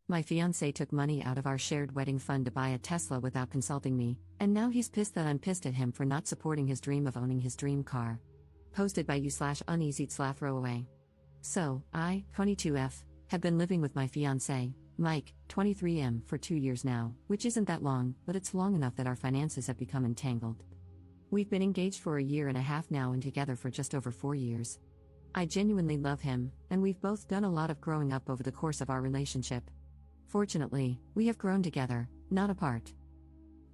My fiancé took money out of our shared wedding fund to buy a Tesla without consulting me, and now he's pissed that I'm pissed at him for not supporting his dream of owning his dream car. Posted by you/uneasy/throwaway. So, I, 22F, have been living with my fiancé, Mike, 23M, for 2 years now, which isn't that long, but it's long enough that our finances have become entangled. We've been engaged for a year and a half now and together for just over 4 years. I genuinely love him, and we've both done a lot of growing up over the course of our relationship. Fortunately, we have grown together, not apart.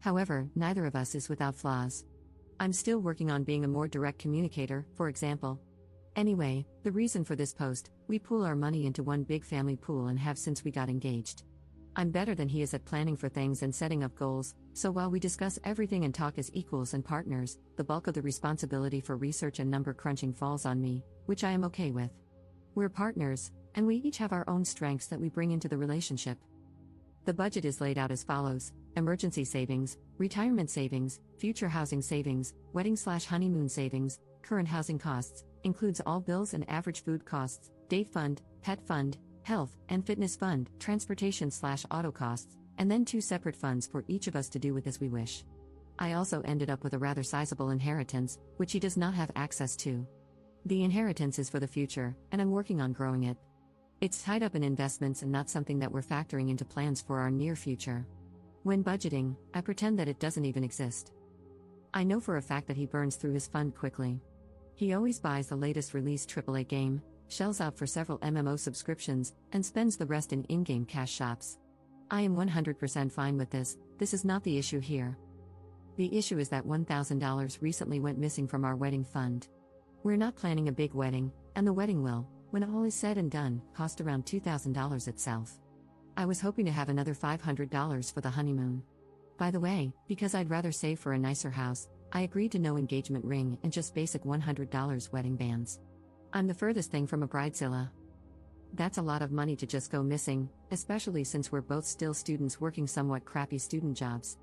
However, neither of us is without flaws. I'm still working on being a more direct communicator, for example. Anyway, the reason for this post: we pool our money into one big family pool and have since we got engaged. I'm better than he is at planning for things and setting up goals, so while we discuss everything and talk as equals and partners, the bulk of the responsibility for research and number crunching falls on me, which I am okay with. We're partners, and we each have our own strengths that we bring into the relationship. The budget is laid out as follows: emergency savings, retirement savings, future housing savings, wedding/honeymoon savings, current housing costs, includes all bills and average food costs, date fund, pet fund, health and fitness fund, transportation/auto costs, and then 2 separate funds for each of us to do with as we wish. I also ended up with a rather sizable inheritance, which he does not have access to. The inheritance is for the future, and I'm working on growing it. It's tied up in investments and not something that we're factoring into plans for our near future. When budgeting, I pretend that it doesn't even exist. I know for a fact that he burns through his fund quickly. He always buys the latest release AAA game, shells out for several MMO subscriptions, and spends the rest in in-game cash shops. I am 100% fine with this. This is not the issue here. The issue is that $1,000 recently went missing from our wedding fund. We're not planning a big wedding, and the wedding will, when all is said and done, cost around $2,000 itself. I was hoping to have another $500 for the honeymoon. By the way, because I'd rather save for a nicer house, I agreed to no engagement ring and just basic $100 wedding bands. I'm the furthest thing from a bridezilla. That's a lot of money to just go missing, especially since we're both still students working somewhat crappy student jobs.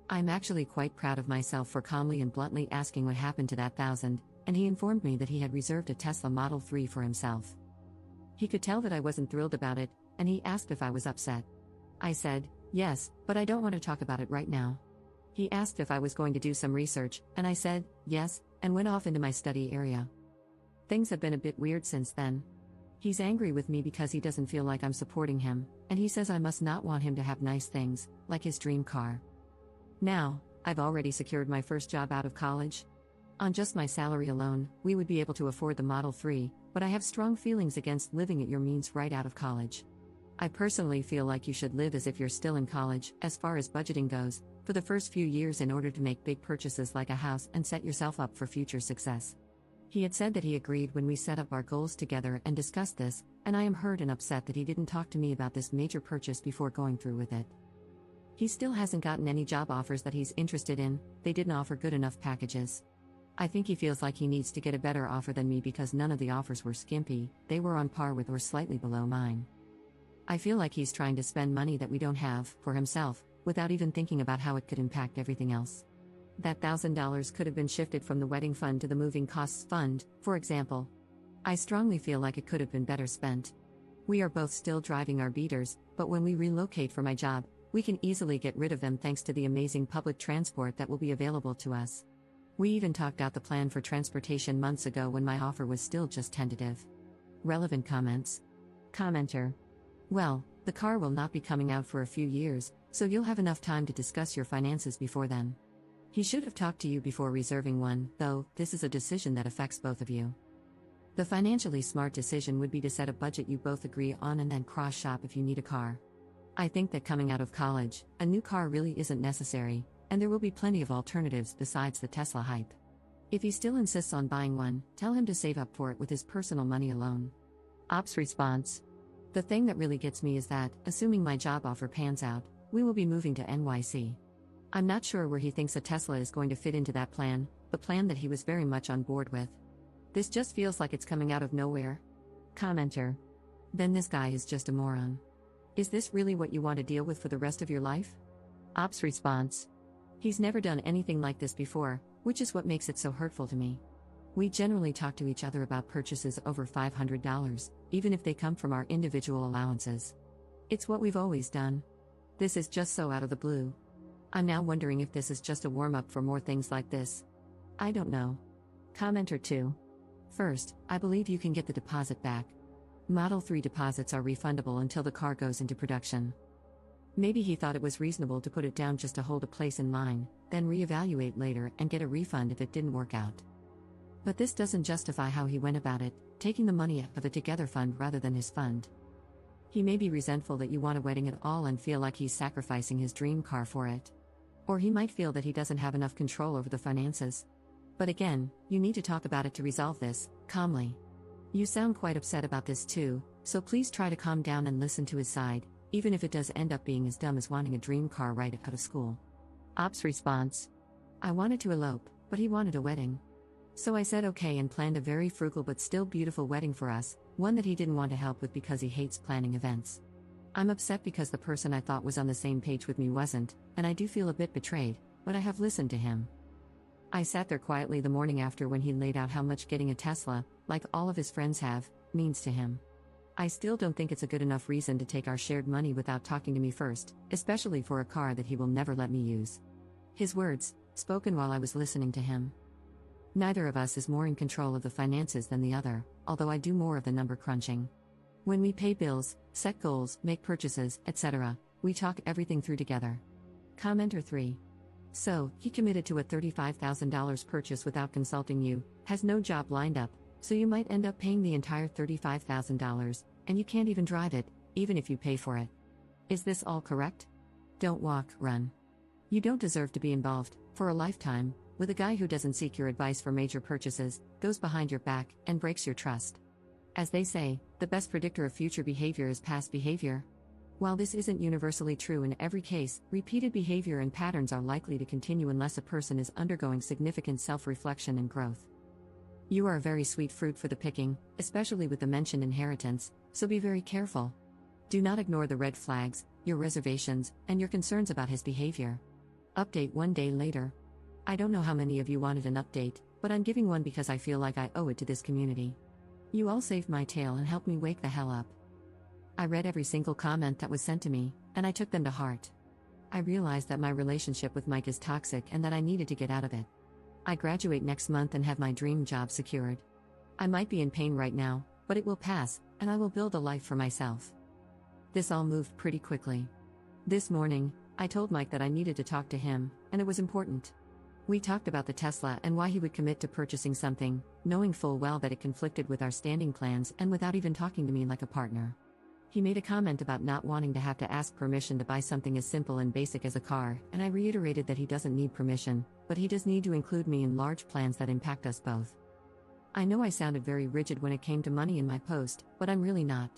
I'm actually quite proud of myself for calmly and bluntly asking what happened to that $1,000, and he informed me that he had reserved a Tesla Model 3 for himself. He could tell that I wasn't thrilled about it, and he asked if I was upset. I said, yes, but I don't want to talk about it right now. He asked if I was going to do some research, and I said, yes, and went off into my study area. Things have been a bit weird since then. He's angry with me because he doesn't feel like I'm supporting him, and he says I must not want him to have nice things, like his dream car. Now, I've already secured my first job out of college. On just my salary alone, we would be able to afford the Model 3, but I have strong feelings against living at your means right out of college. I personally feel like you should live as if you're still in college, as far as budgeting goes, for the first few years in order to make big purchases like a house and set yourself up for future success. He had said that he agreed when we set up our goals together and discussed this, and I am hurt and upset that he didn't talk to me about this major purchase before going through with it. He still hasn't gotten any job offers that he's interested in. They didn't offer good enough packages. I think he feels like he needs to get a better offer than me because none of the offers were skimpy, they were on par with or slightly below mine. I feel like he's trying to spend money that we don't have, for himself, without even thinking about how it could impact everything else. That $1,000 could have been shifted from the wedding fund to the moving costs fund, for example. I strongly feel like it could have been better spent. We are both still driving our beaters, but when we relocate for my job, we can easily get rid of them thanks to the amazing public transport that will be available to us. We even talked out the plan for transportation months ago when my offer was still just tentative. Relevant comments. Commenter. Well, the car will not be coming out for a few years, so you'll have enough time to discuss your finances before then. He should have talked to you before reserving one, though. This is a decision that affects both of you. The financially smart decision would be to set a budget you both agree on and then cross-shop if you need a car. I think that coming out of college, a new car really isn't necessary, and there will be plenty of alternatives besides the Tesla hype. If he still insists on buying one, tell him to save up for it with his personal money alone. Ops response. The thing that really gets me is that, assuming my job offer pans out, we will be moving to NYC. I'm not sure where he thinks a Tesla is going to fit into that plan, the plan that he was very much on board with. This just feels like it's coming out of nowhere. Commenter. Then this guy is just a moron. Is this really what you want to deal with for the rest of your life? Ops response. He's never done anything like this before, which is what makes it so hurtful to me. We generally talk to each other about purchases over $500, even if they come from our individual allowances. It's what we've always done. This is just so out of the blue. I'm now wondering if this is just a warm-up for more things like this. I don't know. Commenter 2. First, I believe you can get the deposit back. Model 3 deposits are refundable until the car goes into production. Maybe he thought it was reasonable to put it down just to hold a place in line, then reevaluate later and get a refund if it didn't work out. But this doesn't justify how he went about it, taking the money out of the Together fund rather than his fund. He may be resentful that you want a wedding at all and feel like he's sacrificing his dream car for it. Or he might feel that he doesn't have enough control over the finances. But again, you need to talk about it to resolve this, calmly. You sound quite upset about this too, so please try to calm down and listen to his side, even if it does end up being as dumb as wanting a dream car right out of school. Op's response. I wanted to elope, but he wanted a wedding. So I said okay and planned a very frugal but still beautiful wedding for us, one that he didn't want to help with because he hates planning events. I'm upset because the person I thought was on the same page with me wasn't, and I do feel a bit betrayed, but I have listened to him. I sat there quietly the morning after when he laid out how much getting a Tesla, like all of his friends have, means to him. I still don't think it's a good enough reason to take our shared money without talking to me first, especially for a car that he will never let me use. His words, spoken while I was listening to him. Neither of us is more in control of the finances than the other, although I do more of the number crunching. When we pay bills, set goals, make purchases, etc., we talk everything through together. Commenter 3. So, he committed to a $35,000 purchase without consulting you, has no job lined up, so you might end up paying the entire $35,000, and you can't even drive it, even if you pay for it. Is this all correct? Don't walk, run. You don't deserve to be involved, for a lifetime, with a guy who doesn't seek your advice for major purchases, goes behind your back, and breaks your trust. As they say, the best predictor of future behavior is past behavior. While this isn't universally true in every case, repeated behavior and patterns are likely to continue unless a person is undergoing significant self-reflection and growth. You are a very sweet fruit for the picking, especially with the mentioned inheritance, so be very careful. Do not ignore the red flags, your reservations, and your concerns about his behavior. Update 1 day later. I don't know how many of you wanted an update, but I'm giving one because I feel like I owe it to this community. You all saved my tail and helped me wake the hell up. I read every single comment that was sent to me, and I took them to heart. I realized that my relationship with Mike is toxic and that I needed to get out of it. I graduate next month and have my dream job secured. I might be in pain right now, but it will pass, and I will build a life for myself. This all moved pretty quickly. This morning, I told Mike that I needed to talk to him, and it was important. We talked about the Tesla and why he would commit to purchasing something, knowing full well that it conflicted with our standing plans and without even talking to me like a partner. He made a comment about not wanting to have to ask permission to buy something as simple and basic as a car, and I reiterated that he doesn't need permission, but he does need to include me in large plans that impact us both. I know I sounded very rigid when it came to money in my post, but I'm really not.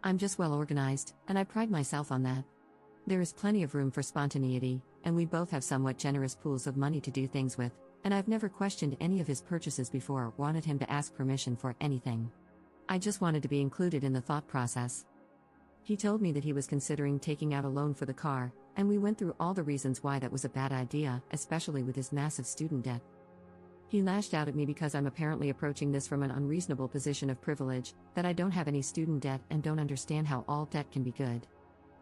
I'm just well organized, and I pride myself on that. There is plenty of room for spontaneity, and we both have somewhat generous pools of money to do things with, and I've never questioned any of his purchases before or wanted him to ask permission for anything. I just wanted to be included in the thought process. He told me that he was considering taking out a loan for the car, and we went through all the reasons why that was a bad idea, especially with his massive student debt. He lashed out at me because I'm apparently approaching this from an unreasonable position of privilege, that I don't have any student debt and don't understand how all debt can be good.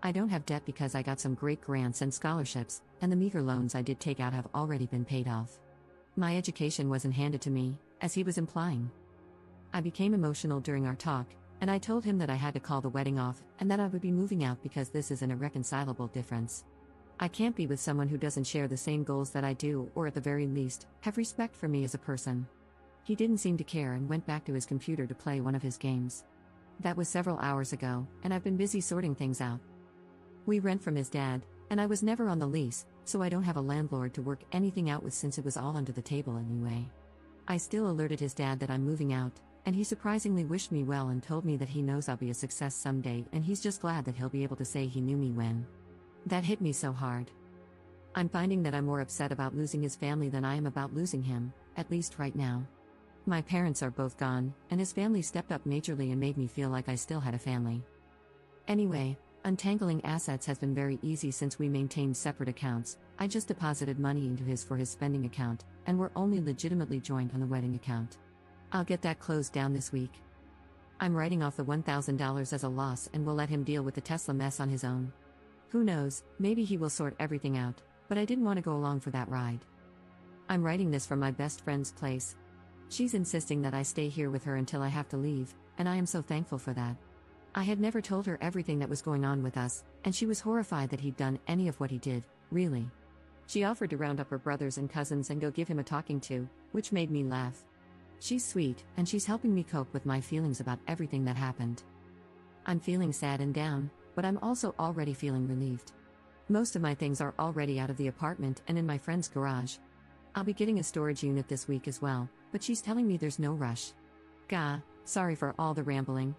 I don't have debt because I got some great grants and scholarships, and the meager loans I did take out have already been paid off. My education wasn't handed to me, as he was implying. I became emotional during our talk, and I told him that I had to call the wedding off and that I would be moving out because this is an irreconcilable difference. I can't be with someone who doesn't share the same goals that I do, or at the very least, have respect for me as a person. He didn't seem to care and went back to his computer to play one of his games. That was several hours ago, and I've been busy sorting things out. We rent from his dad, and I was never on the lease, so I don't have a landlord to work anything out with since it was all under the table anyway. I still alerted his dad that I'm moving out, and he surprisingly wished me well and told me that he knows I'll be a success someday and he's just glad that he'll be able to say he knew me when. That hit me so hard. I'm finding that I'm more upset about losing his family than I am about losing him, at least right now. My parents are both gone, and his family stepped up majorly and made me feel like I still had a family. Anyway, untangling assets has been very easy since we maintained separate accounts. I just deposited money into his for his spending account, and we're only legitimately joined on the wedding account. I'll get that closed down this week. I'm writing off the $1,000 as a loss and will let him deal with the Tesla mess on his own. Who knows, maybe he will sort everything out, but I didn't want to go along for that ride. I'm writing this from my best friend's place. She's insisting that I stay here with her until I have to leave, and I am so thankful for that. I had never told her everything that was going on with us, and she was horrified that he'd done any of what he did, really. She offered to round up her brothers and cousins and go give him a talking to, which made me laugh. She's sweet, and she's helping me cope with my feelings about everything that happened. I'm feeling sad and down, but I'm also already feeling relieved. Most of my things are already out of the apartment and in my friend's garage. I'll be getting a storage unit this week as well, but she's telling me there's no rush. Gah, sorry for all the rambling.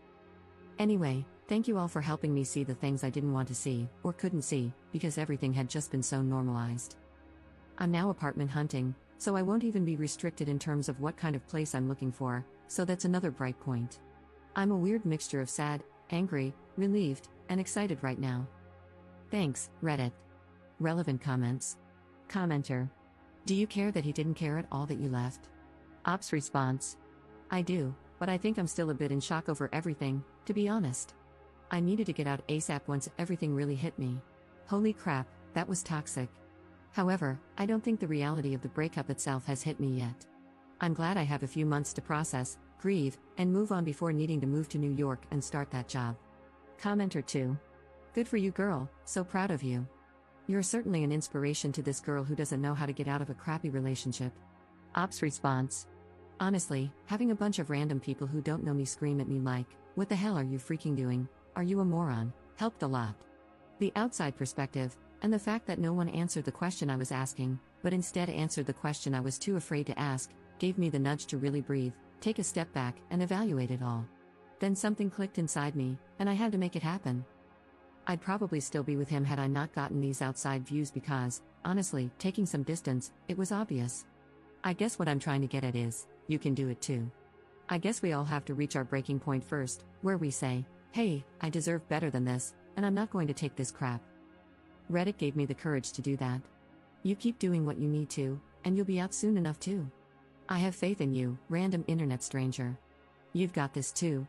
Anyway, thank you all for helping me see the things I didn't want to see, or couldn't see, because everything had just been so normalized. I'm now apartment hunting, so I won't even be restricted in terms of what kind of place I'm looking for, so that's another bright point. I'm a weird mixture of sad, angry, relieved, and excited right now. Thanks, Reddit. Relevant comments. Commenter. Do you care that he didn't care at all that you left? Ops response. I do, but I think I'm still a bit in shock over everything, to be honest. I needed to get out ASAP once everything really hit me. Holy crap, that was toxic. However, I don't think the reality of the breakup itself has hit me yet. I'm glad I have a few months to process, grieve, and move on before needing to move to New York and start that job. Commenter 2. Good for you, girl, so proud of you. You're certainly an inspiration to this girl who doesn't know how to get out of a crappy relationship. Ops response. Honestly, having a bunch of random people who don't know me scream at me like, "What the hell are you freaking doing? Are you a moron?" helped a lot. The outside perspective, and the fact that no one answered the question I was asking, but instead answered the question I was too afraid to ask, gave me the nudge to really breathe, take a step back, and evaluate it all. Then something clicked inside me, and I had to make it happen. I'd probably still be with him had I not gotten these outside views because, honestly, taking some distance, it was obvious. I guess what I'm trying to get at is, you can do it too. I guess we all have to reach our breaking point first, where we say, hey, I deserve better than this, and I'm not going to take this crap. Reddit gave me the courage to do that. You keep doing what you need to, and you'll be out soon enough too. I have faith in you, random internet stranger. You've got this too,